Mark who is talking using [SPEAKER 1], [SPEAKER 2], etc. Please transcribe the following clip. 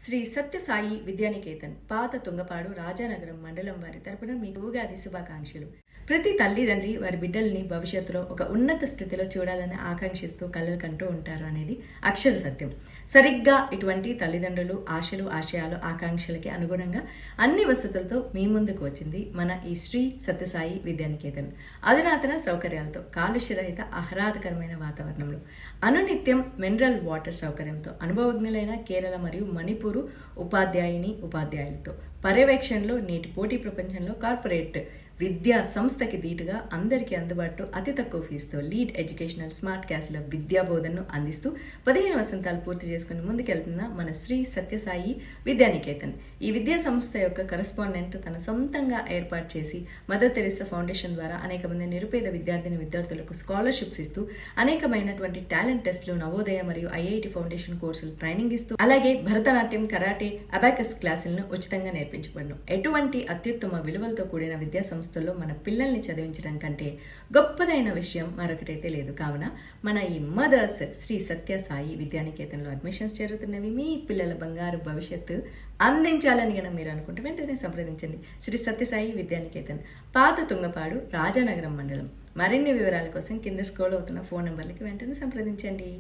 [SPEAKER 1] శ్రీ సత్యసాయి విద్యానికేతన్ పాత తుంగపాడు రాజానగరం మండలం వారి తరపున మీకు ఉగాది శుభాకాంక్షలు. ప్రతి తల్లిదండ్రి వారి బిడ్డల్ని భవిష్యత్తులో ఒక ఉన్నత స్థితిలో చూడాలని ఆకాంక్షిస్తూ కలలు కంటూ ఉంటారు అనేది అక్షర సత్యం. సరిగ్గా ఇటువంటి తల్లిదండ్రులు ఆశలు, ఆశయాలు, ఆకాంక్షలకి అనుగుణంగా అన్ని వసతులతో మీ ముందుకు వచ్చింది మన ఈ శ్రీ సత్యసాయి విద్యానికేతన్. అధునాతన సౌకర్యాలతో, కాలుష్యరహిత ఆహ్లాదకరమైన వాతావరణంలో, అనునిత్యం మినరల్ వాటర్ సౌకర్యంతో, అనుభవజ్ఞులైన కేరళ మరియు మణిపూరు ఉపాధ్యాయులతో పర్యవేక్షణలో నేటి పోటీ ప్రపంచంలో కార్పొరేట్ విద్యా సంస్థకి ధీటుగా అందరికీ అందుబాటులో అతి తక్కువ ఫీజుతో లీడ్ ఎడ్యుకేషనల్ స్మార్ట్ క్లాసుల విద్యా బోధనను అందిస్తూ 15 వసంతాలు పూర్తి చేసుకుని ముందుకెళ్తున్న మన శ్రీ సత్యసాయి విద్యానికేతన్. ఈ విద్యా సంస్థ యొక్క కరెస్పాండెంట్ తన సొంతంగా ఏర్పాటు చేసి మదర్ తెరెసా ఫౌండేషన్ ద్వారా అనేక మంది నిరుపేద విద్యార్థులకు స్కాలర్షిప్స్ ఇస్తూ అనేకమైనటువంటి టాలెంట్ టెస్టులు, నవోదయ మరియు ఐఐటి ఫౌండేషన్ కోర్సులు ట్రైనింగ్ ఇస్తూ, అలాగే భరతనాట్యం, కరాటే, అబాకస్ క్లాసులను ఉచితంగా నేర్పించబడును. ఎటువంటి అత్యుత్తమ విలువలతో కూడిన విద్యా సంస్థల్లో మన పిల్లల్ని చదివించడం కంటే గొప్పదైన విషయం మరొకటైతే లేదు. కావున మన ఈ మదర్స్ శ్రీ సత్యసాయి విద్యానికేతన్లో అడ్మిషన్స్ జరుగుతున్నవి. మీ పిల్లల బంగారు భవిష్యత్తు అందించాలని కనుక మీరు అనుకుంటే వెంటనే సంప్రదించండి. శ్రీ సత్యసాయి విద్యానికేతన్, పాత తుంగపాడు, రాజానగరం మండలం. మరిన్ని వివరాల కోసం కింద స్క్రోల్ అవుతున్న ఫోన్ నంబర్లకి వెంటనే సంప్రదించండి.